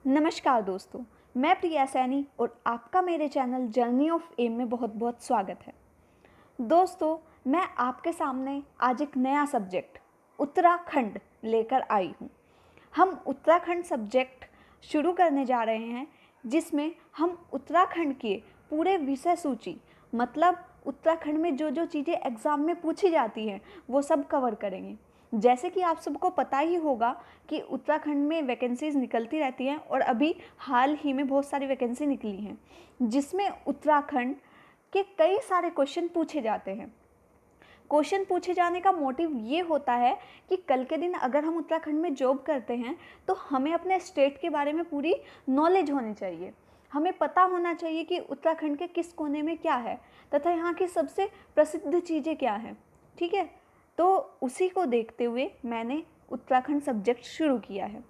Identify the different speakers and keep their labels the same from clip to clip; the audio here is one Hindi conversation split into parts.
Speaker 1: नमस्कार दोस्तों, मैं प्रिया सैनी और आपका मेरे चैनल जर्नी ऑफ एम में बहुत बहुत स्वागत है। दोस्तों, मैं आपके सामने आज एक नया सब्जेक्ट उत्तराखंड लेकर आई हूँ। हम उत्तराखंड सब्जेक्ट शुरू करने जा रहे हैं, जिसमें हम उत्तराखंड के पूरे विषय सूची मतलब उत्तराखंड में जो जो चीज़ें एग्ज़ाम में पूछी जाती हैं वो सब कवर करेंगे। जैसे कि आप सबको पता ही होगा कि उत्तराखंड में वैकेंसीज़ निकलती रहती हैं और अभी हाल ही में बहुत सारी वैकेंसी निकली हैं, जिसमें उत्तराखंड के कई सारे क्वेश्चन पूछे जाते हैं। क्वेश्चन पूछे जाने का मोटिव ये होता है कि कल के दिन अगर हम उत्तराखंड में जॉब करते हैं तो हमें अपने स्टेट के बारे में पूरी नॉलेज होनी चाहिए। हमें पता होना चाहिए कि उत्तराखंड के किस कोने में क्या है तथा यहाँ की सबसे प्रसिद्ध चीज़ें क्या हैं। ठीक है, तो उसी को देखते हुए मैंने उत्तराखंड सब्जेक्ट शुरू किया है।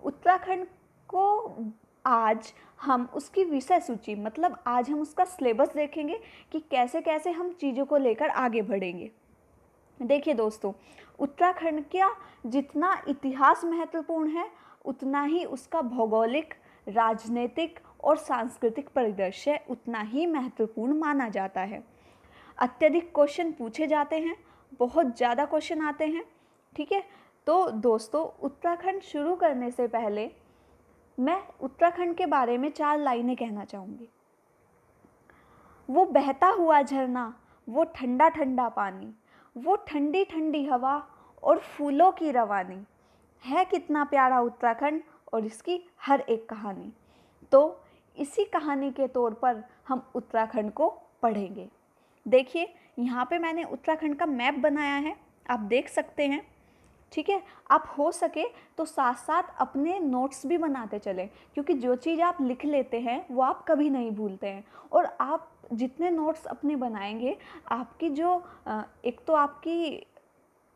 Speaker 1: उत्तराखंड को आज हम उसकी विषय सूची मतलब आज हम उसका सिलेबस देखेंगे कि कैसे कैसे हम चीज़ों को लेकर आगे बढ़ेंगे। देखिए दोस्तों, उत्तराखंड का जितना इतिहास महत्वपूर्ण है उतना ही उसका भौगोलिक, राजनीतिक और सांस्कृतिक परिदृश्य उतना ही महत्वपूर्ण माना जाता है। अत्यधिक क्वेश्चन पूछे जाते हैं, बहुत ज़्यादा क्वेश्चन आते हैं। ठीक है, तो दोस्तों उत्तराखंड शुरू करने से पहले मैं उत्तराखंड के बारे में 4 लाइनें कहना चाहूँगी। वो बहता हुआ झरना, वो ठंडा ठंडा पानी, वो ठंडी ठंडी हवा और फूलों की रवानी, है कितना प्यारा उत्तराखंड और इसकी हर एक कहानी। तो इसी कहानी के तौर पर हम उत्तराखंड को पढ़ेंगे। देखिए, यहाँ पे मैंने उत्तराखंड का मैप बनाया है, आप देख सकते हैं। ठीक है, आप हो सके तो साथ साथ अपने नोट्स भी बनाते चलें, क्योंकि जो चीज़ आप लिख लेते हैं वो आप कभी नहीं भूलते हैं। और आप जितने नोट्स अपने बनाएंगे, आपकी जो एक तो आपकी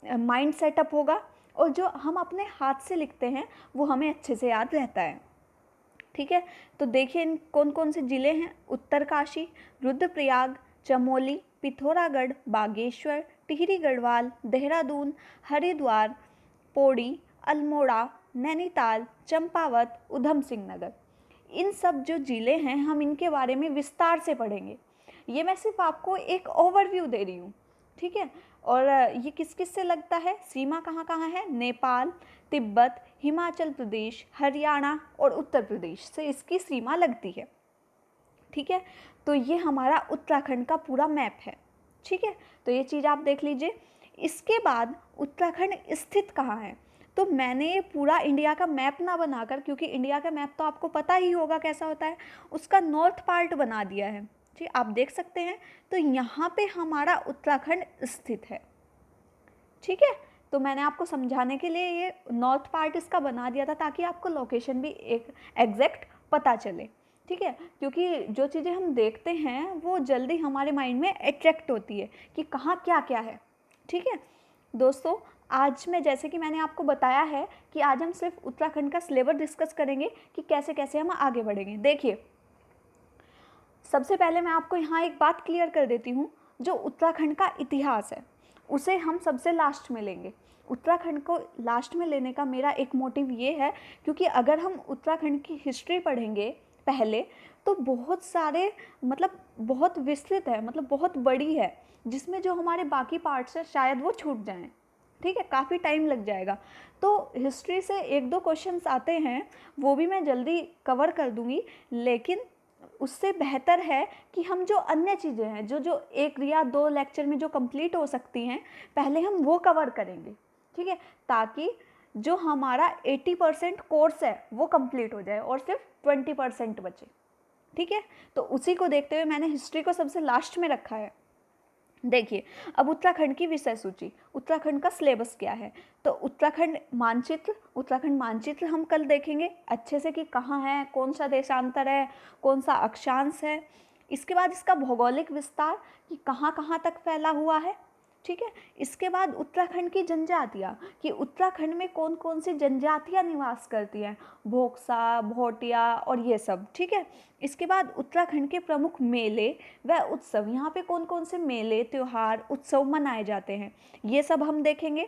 Speaker 1: माइंड सेटअप होगा और जो हम अपने हाथ से लिखते हैं वो हमें अच्छे से याद रहता है। ठीक है, तो देखिए इन कौन कौन से ज़िले हैं। उत्तरकाशी, रुद्रप्रयाग, चमोली, पिथौरागढ़, बागेश्वर, टिहरी गढ़वाल, देहरादून, हरिद्वार, पौड़ी, अल्मोड़ा, नैनीताल, चंपावत, उधम सिंह नगर। इन सब जो ज़िले हैं हम इनके बारे में विस्तार से पढ़ेंगे। ये मैं सिर्फ आपको एक ओवरव्यू दे रही हूँ। ठीक है, और ये किस किस से लगता है, सीमा कहाँ कहाँ है, नेपाल, तिब्बत, हिमाचल प्रदेश, हरियाणा और उत्तर प्रदेश से इसकी सीमा लगती है। ठीक है, तो ये हमारा उत्तराखंड का पूरा मैप है। ठीक है, तो ये चीज़ आप देख लीजिए। इसके बाद उत्तराखंड स्थित कहाँ है, तो मैंने ये पूरा इंडिया का मैप ना बनाकर, क्योंकि इंडिया का मैप तो आपको पता ही होगा कैसा होता है, उसका नॉर्थ पार्ट बना दिया है। ठीक, आप देख सकते हैं। तो यहाँ पे हमारा उत्तराखंड स्थित है। ठीक है, तो मैंने आपको समझाने के लिए ये नॉर्थ पार्ट इसका बना दिया था, ताकि आपको लोकेशन भी एक एग्जैक्ट पता चले। ठीक है, क्योंकि जो चीज़ें हम देखते हैं वो जल्दी हमारे माइंड में अट्रैक्ट होती है कि कहाँ क्या क्या है। ठीक है दोस्तों, आज मैं जैसे कि मैंने आपको बताया है कि आज हम सिर्फ उत्तराखंड का सिलेबस डिस्कस करेंगे कि कैसे कैसे हम आगे बढ़ेंगे। देखिए, सबसे पहले मैं आपको यहाँ एक बात क्लियर कर देती हूँ। जो उत्तराखंड का इतिहास है उसे हम सबसे लास्ट में लेंगे। उत्तराखंड को लास्ट में लेने का मेरा एक मोटिव ये है, क्योंकि अगर हम उत्तराखंड की हिस्ट्री पढ़ेंगे पहले तो बहुत सारे मतलब बहुत विस्तृत है, मतलब बहुत बड़ी है, जिसमें जो हमारे बाकी पार्ट्स हैं शायद वो छूट जाएं। ठीक है, काफ़ी टाइम लग जाएगा। तो हिस्ट्री से एक दो क्वेश्चंस आते हैं, वो भी मैं जल्दी कवर कर दूंगी, लेकिन उससे बेहतर है कि हम जो अन्य चीज़ें हैं जो जो 1 या 2 लेक्चर में जो कंप्लीट हो सकती हैं, पहले हम वो कवर करेंगे। ठीक है, ताकि जो हमारा 80% कोर्स है वो कंप्लीट हो जाए और सिर्फ 20% बचे। ठीक है, तो उसी को देखते हुए मैंने हिस्ट्री को सबसे लास्ट में रखा है। देखिए, अब उत्तराखंड की विषय सूची, उत्तराखंड का सिलेबस क्या है। तो उत्तराखंड मानचित्र हम कल देखेंगे अच्छे से कि कहाँ है, कौन सा देशांतर है, कौन सा अक्षांश है। इसके बाद इसका भौगोलिक विस्तार कि कहाँ कहाँ तक फैला हुआ है। ठीक है, इसके बाद उत्तराखंड की जनजातियाँ कि उत्तराखंड में कौन कौन सी जनजातियाँ निवास करती हैं, भोक्सा, भोटिया और ये सब। ठीक है, इसके बाद उत्तराखंड के प्रमुख मेले व उत्सव, यहाँ पे कौन कौन से मेले, त्यौहार, उत्सव मनाए जाते हैं, ये सब हम देखेंगे।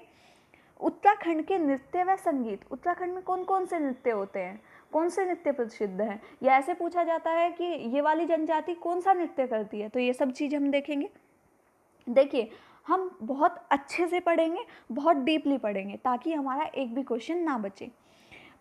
Speaker 1: उत्तराखंड के नृत्य व संगीत, उत्तराखंड में कौन कौन से नृत्य होते हैं, कौन से नृत्य प्रसिद्ध हैं, या ऐसे पूछा जाता है कि ये वाली जनजाति कौन सा नृत्य करती है, तो ये सब चीज़ हम देखेंगे। देखिए, हम बहुत अच्छे से पढ़ेंगे, बहुत डीपली पढ़ेंगे, ताकि हमारा एक भी क्वेश्चन ना बचे।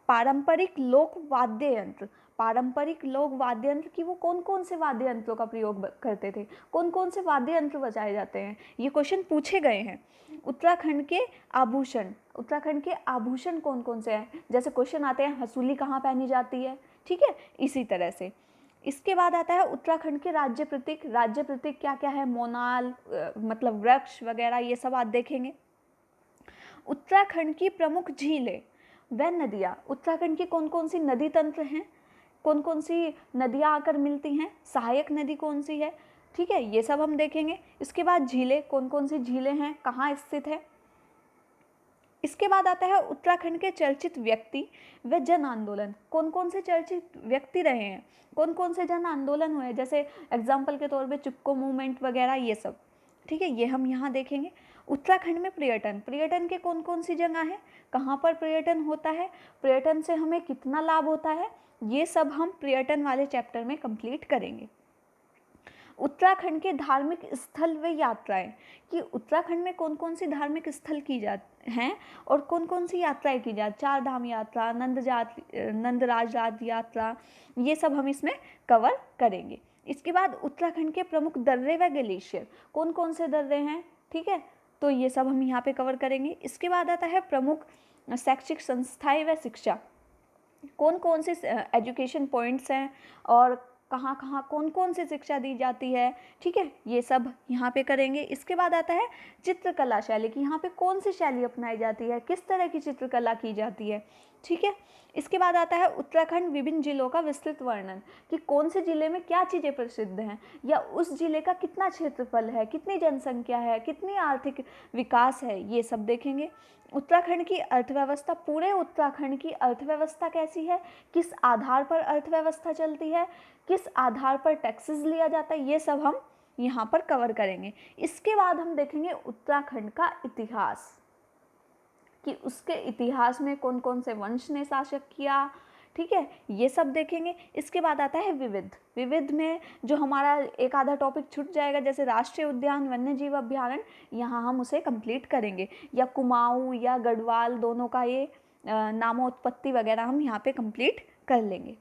Speaker 1: पारंपरिक लोक वाद्य यंत्र, पारंपरिक लोक वाद्य यंत्र की वो कौन कौन से वाद्य यंत्रों का प्रयोग करते थे, कौन कौन से वाद्य यंत्र बजाए जाते हैं, ये क्वेश्चन पूछे गए हैं। उत्तराखंड के आभूषण, उत्तराखंड के आभूषण कौन कौन से हैं, जैसे क्वेश्चन आते हैं हसूली कहाँ पहनी जाती है, ठीक है, इसी तरह से। इसके बाद आता है उत्तराखंड के राज्य प्रतीक, राज्य प्रतीक क्या क्या है, मोनाल मतलब वृक्ष वगैरह, ये सब आप देखेंगे। उत्तराखंड की प्रमुख झीलें व नदियाँ, उत्तराखंड की कौन कौन सी नदी तंत्र हैं, कौन कौन सी नदियाँ आकर मिलती हैं, सहायक नदी कौन सी है, ठीक है, ये सब हम देखेंगे। इसके बाद झीलें, कौन कौन सी झीलें हैं, कहाँ स्थित है। इसके बाद आता है उत्तराखंड के चर्चित व्यक्ति व जन आंदोलन, कौन कौन से चर्चित व्यक्ति रहे हैं, कौन कौन से जन आंदोलन हुए, जैसे एग्जाम्पल के तौर पे चिपको मूवमेंट वगैरह, ये सब, ठीक है, ये हम यहाँ देखेंगे। उत्तराखंड में पर्यटन, पर्यटन के कौन कौन सी जगह है, कहाँ पर पर्यटन होता है, पर्यटन से हमें कितना लाभ होता है, ये सब हम पर्यटन वाले चैप्टर में कंप्लीट करेंगे। उत्तराखंड के धार्मिक स्थल व यात्राएं, कि उत्तराखंड में कौन कौन सी धार्मिक स्थल की जाती हैं और कौन कौन सी यात्राएं की जाती, चार धाम यात्रा, नंदराज यात्रा, ये सब हम इसमें कवर करेंगे। इसके बाद उत्तराखंड के प्रमुख दर्रे व ग्लेशियर, कौन कौन से दर्रे हैं, ठीक है, तो ये सब हम यहाँ पे कवर करेंगे। इसके बाद आता है प्रमुख शैक्षिक संस्थाएं व शिक्षा, कौन कौन से एजुकेशन पॉइंट्स हैं और कहाँ कहाँ कौन कौन सी शिक्षा दी जाती है, ठीक है, ये सब यहाँ पे करेंगे। इसके बाद आता है चित्रकला शैली, कि यहाँ पे कौन सी शैली अपनाई जाती है, किस तरह की चित्रकला की जाती है, ठीक है। इसके बाद आता है उत्तराखंड विभिन्न जिलों का विस्तृत वर्णन, कि कौन से जिले में क्या चीज़ें प्रसिद्ध हैं, या उस जिले का कितना क्षेत्रफल है, कितनी जनसंख्या है, कितनी आर्थिक विकास है, ये सब देखेंगे। उत्तराखंड की अर्थव्यवस्था, पूरे उत्तराखंड की अर्थव्यवस्था कैसी है, किस आधार पर अर्थव्यवस्था चलती है, किस आधार पर टैक्सेस लिया जाता है, ये सब हम यहाँ पर कवर करेंगे। इसके बाद हम देखेंगे उत्तराखंड का इतिहास, कि उसके इतिहास में कौन कौन से वंश ने शासन किया, ठीक है, ये सब देखेंगे। इसके बाद आता है विविध, विविध में जो हमारा एक आधा टॉपिक छूट जाएगा, जैसे राष्ट्रीय उद्यान, वन्य जीव अभ्यारण्य, यहाँ हम उसे कंप्लीट करेंगे, या कुमाऊँ या गढ़वाल, दोनों का ये नामोत्पत्ति वगैरह हम यहाँ पे कंप्लीट कर लेंगे।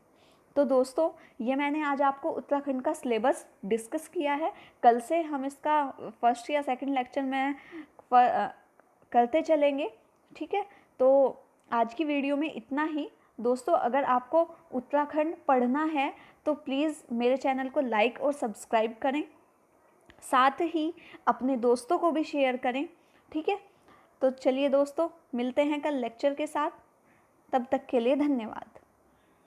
Speaker 1: तो दोस्तों, ये मैंने आज आपको उत्तराखंड का सिलेबस डिस्कस किया है। कल से हम इसका फर्स्ट या सेकंड लेक्चर में करते चलेंगे, ठीक है। तो आज की वीडियो में इतना ही। दोस्तों, अगर आपको उत्तराखंड पढ़ना है तो प्लीज़ मेरे चैनल को लाइक और सब्सक्राइब करें, साथ ही अपने दोस्तों को भी शेयर करें, ठीक है। तो चलिए दोस्तों, मिलते हैं कल लेक्चर के साथ, तब तक के लिए धन्यवाद।